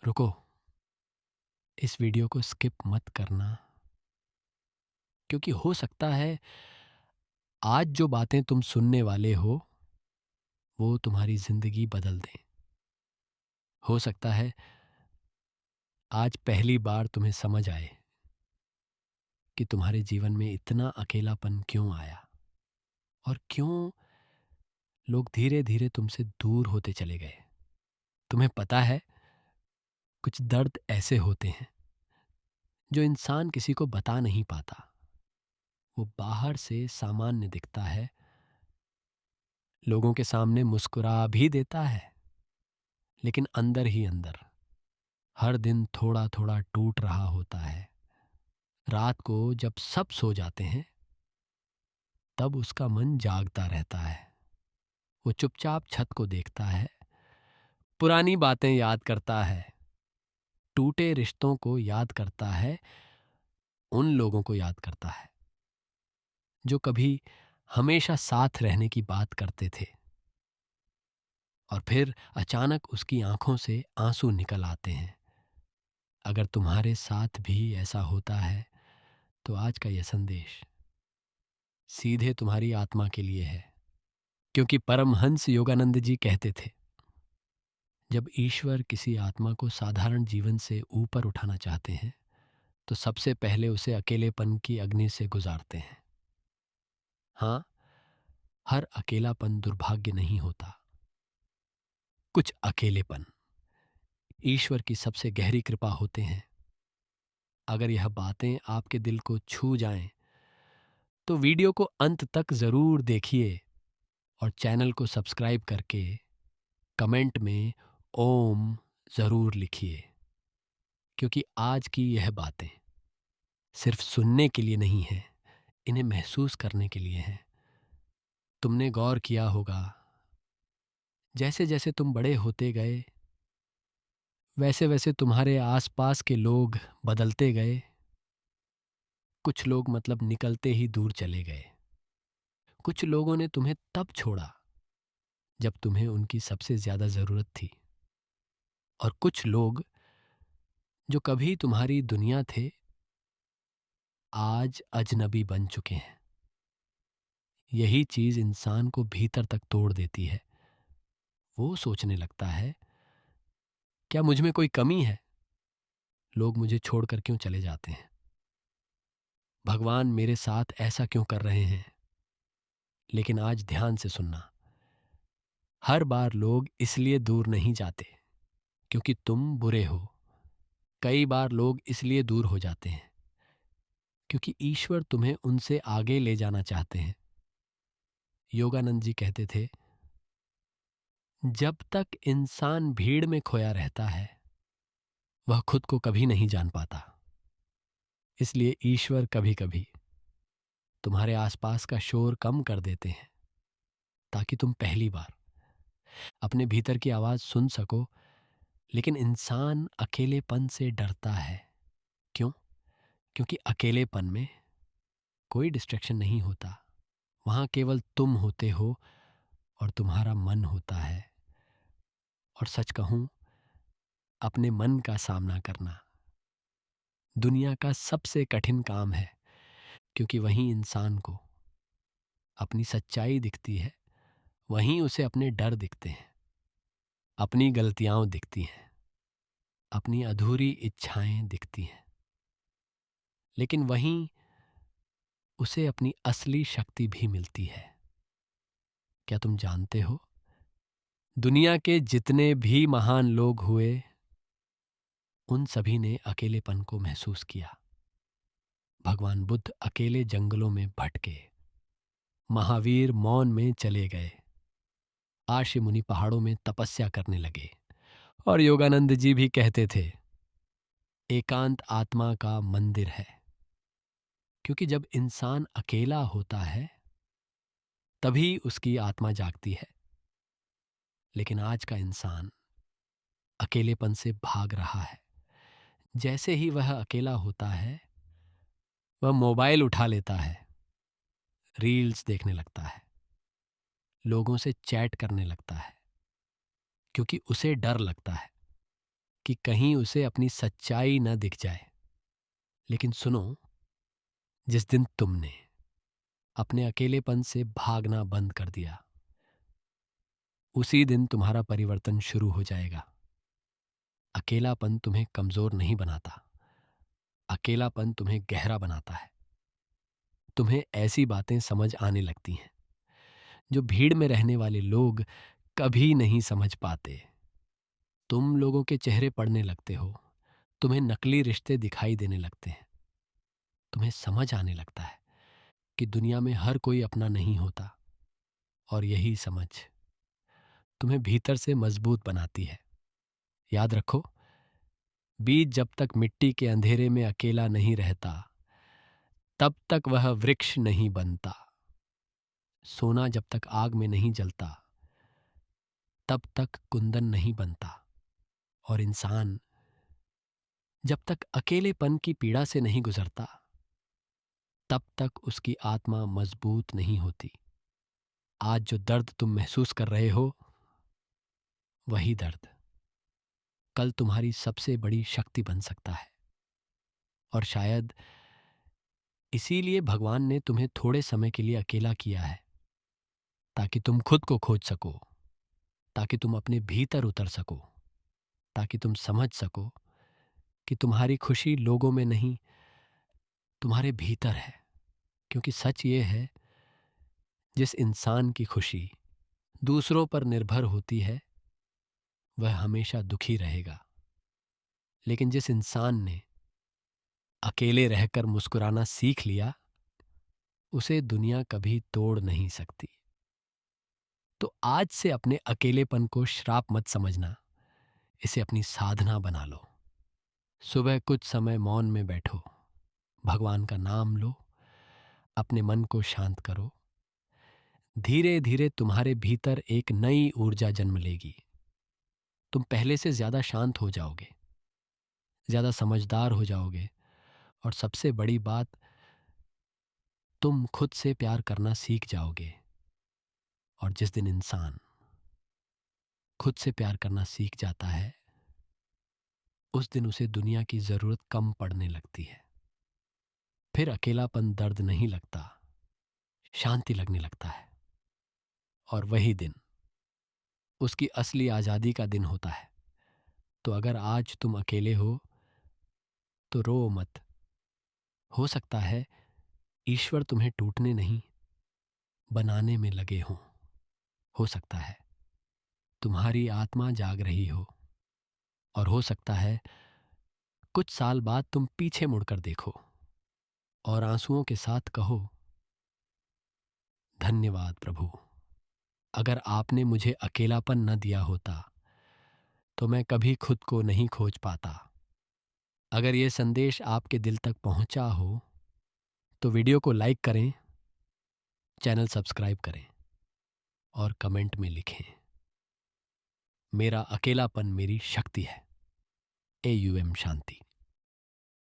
रुको, इस वीडियो को स्किप मत करना, क्योंकि हो सकता है आज जो बातें तुम सुनने वाले हो वो तुम्हारी ज़िंदगी बदल दें। हो सकता है आज पहली बार तुम्हें समझ आए कि तुम्हारे जीवन में इतना अकेलापन क्यों आया और क्यों लोग धीरे धीरे तुमसे दूर होते चले गए। तुम्हें पता है, कुछ दर्द ऐसे होते हैं जो इंसान किसी को बता नहीं पाता। वो बाहर से सामान्य दिखता है, लोगों के सामने मुस्कुरा भी देता है, लेकिन अंदर ही अंदर हर दिन थोड़ा थोड़ा टूट रहा होता है। रात को जब सब सो जाते हैं तब उसका मन जागता रहता है। वो चुपचाप छत को देखता है, पुरानी बातें याद करता है, टूटे रिश्तों को याद करता है, उन लोगों को याद करता है जो कभी हमेशा साथ रहने की बात करते थे। और फिर अचानक उसकी आंखों से आंसू निकल आते हैं। अगर तुम्हारे साथ भी ऐसा होता है तो आज का यह संदेश सीधे तुम्हारी आत्मा के लिए है। क्योंकि परमहंस योगानंद जी कहते थे, जब ईश्वर किसी आत्मा को साधारण जीवन से ऊपर उठाना चाहते हैं तो सबसे पहले उसे अकेलेपन की अग्नि से गुजारते हैं। हाँ, हर अकेलापन दुर्भाग्य नहीं होता। कुछ अकेलेपन ईश्वर की सबसे गहरी कृपा होते हैं। अगर यह बातें आपके दिल को छू जाएं तो वीडियो को अंत तक ज़रूर देखिए और चैनल को सब्सक्राइब करके कमेंट में ओम ज़रूर लिखिए। क्योंकि आज की यह बातें सिर्फ सुनने के लिए नहीं है, इन्हें महसूस करने के लिए हैं। तुमने गौर किया होगा, जैसे जैसे तुम बड़े होते गए वैसे वैसे तुम्हारे आसपास के लोग बदलते गए। कुछ लोग मतलब निकलते ही दूर चले गए। कुछ लोगों ने तुम्हें तब छोड़ा जब तुम्हें उनकी सबसे ज़्यादा ज़रूरत थी। और कुछ लोग जो कभी तुम्हारी दुनिया थे आज अजनबी बन चुके हैं। यही चीज़ इंसान को भीतर तक तोड़ देती है। वो सोचने लगता है, क्या मुझ में कोई कमी है? लोग मुझे छोड़कर क्यों चले जाते हैं? भगवान मेरे साथ ऐसा क्यों कर रहे हैं? लेकिन आज ध्यान से सुनना, हर बार लोग इसलिए दूर नहीं जाते क्योंकि तुम बुरे हो। कई बार लोग इसलिए दूर हो जाते हैं क्योंकि ईश्वर तुम्हें उनसे आगे ले जाना चाहते हैं। योगानंद जी कहते थे, जब तक इंसान भीड़ में खोया रहता है वह खुद को कभी नहीं जान पाता। इसलिए ईश्वर कभी कभी तुम्हारे आसपास का शोर कम कर देते हैं ताकि तुम पहली बार अपने भीतर की आवाज़ सुन सको। लेकिन इंसान अकेलेपन से डरता है। क्यों? क्योंकि अकेलेपन में कोई डिस्ट्रैक्शन नहीं होता। वहाँ केवल तुम होते हो और तुम्हारा मन होता है। और सच कहूँ, अपने मन का सामना करना दुनिया का सबसे कठिन काम है। क्योंकि वहीं इंसान को अपनी सच्चाई दिखती है, वहीं उसे अपने डर दिखते हैं, अपनी गलतियाँ दिखती हैं, अपनी अधूरी इच्छाएं दिखती हैं। लेकिन वहीं उसे अपनी असली शक्ति भी मिलती है। क्या तुम जानते हो, दुनिया के जितने भी महान लोग हुए उन सभी ने अकेलेपन को महसूस किया। भगवान बुद्ध अकेले जंगलों में भटके, महावीर मौन में चले गए, आर्षि मुनि पहाड़ों में तपस्या करने लगे। और योगानंद जी भी कहते थे, एकांत आत्मा का मंदिर है। क्योंकि जब इंसान अकेला होता है तभी उसकी आत्मा जागती है। लेकिन आज का इंसान अकेलेपन से भाग रहा है। जैसे ही वह अकेला होता है वह मोबाइल उठा लेता है, रील्स देखने लगता है, लोगों से चैट करने लगता है, क्योंकि उसे डर लगता है कि कहीं उसे अपनी सच्चाई न दिख जाए। लेकिन सुनो, जिस दिन तुमने अपने अकेलेपन से भागना बंद कर दिया, उसी दिन तुम्हारा परिवर्तन शुरू हो जाएगा। अकेलापन तुम्हें कमजोर नहीं बनाता, अकेलापन तुम्हें गहरा बनाता है। तुम्हें ऐसी बातें समझ आने लगती हैं जो भीड़ में रहने वाले लोग कभी नहीं समझ पाते। तुम लोगों के चेहरे पड़ने लगते हो, तुम्हें नकली रिश्ते दिखाई देने लगते हैं। तुम्हें समझ आने लगता है कि दुनिया में हर कोई अपना नहीं होता, और यही समझ तुम्हें भीतर से मजबूत बनाती है। याद रखो, बीज जब तक मिट्टी के अंधेरे में अकेला नहीं रहता, तब तक वह वृक्ष नहीं बनता। सोना जब तक आग में नहीं जलता, तब तक कुंदन नहीं बनता। और इंसान जब तक अकेलेपन की पीड़ा से नहीं गुजरता, तब तक उसकी आत्मा मजबूत नहीं होती। आज जो दर्द तुम महसूस कर रहे हो, वही दर्द कल तुम्हारी सबसे बड़ी शक्ति बन सकता है। और शायद इसीलिए भगवान ने तुम्हें थोड़े समय के लिए अकेला किया है, ताकि तुम खुद को खोज सको, ताकि तुम अपने भीतर उतर सको, ताकि तुम समझ सको कि तुम्हारी खुशी लोगों में नहीं, तुम्हारे भीतर है। क्योंकि सच ये है, जिस इंसान की खुशी दूसरों पर निर्भर होती है, वह हमेशा दुखी रहेगा। लेकिन जिस इंसान ने अकेले रहकर मुस्कुराना सीख लिया, उसे दुनिया कभी तोड़ नहीं सकती। तो आज से अपने अकेलेपन को श्राप मत समझना, इसे अपनी साधना बना लो। सुबह कुछ समय मौन में बैठो, भगवान का नाम लो, अपने मन को शांत करो। धीरे धीरे तुम्हारे भीतर एक नई ऊर्जा जन्म लेगी। तुम पहले से ज्यादा शांत हो जाओगे, ज्यादा समझदार हो जाओगे, और सबसे बड़ी बात, तुम खुद से प्यार करना सीख जाओगे। और जिस दिन इंसान खुद से प्यार करना सीख जाता है, उस दिन उसे दुनिया की जरूरत कम पड़ने लगती है। फिर अकेलापन दर्द नहीं लगता, शांति लगने लगता है। और वही दिन उसकी असली आजादी का दिन होता है। तो अगर आज तुम अकेले हो, तो रो मत। हो सकता है ईश्वर तुम्हें टूटने नहीं, बनाने में लगे हों। हो सकता है तुम्हारी आत्मा जाग रही हो, और हो सकता है कुछ साल बाद तुम पीछे मुड़कर देखो और आंसुओं के साथ कहो, धन्यवाद प्रभु, अगर आपने मुझे अकेलापन न दिया होता, तो मैं कभी खुद को नहीं खोज पाता। अगर ये संदेश आपके दिल तक पहुंचा हो, तो वीडियो को लाइक करें, चैनल सब्सक्राइब करें, और कमेंट में लिखें, मेरा अकेलापन मेरी शक्ति है। AUM शांति।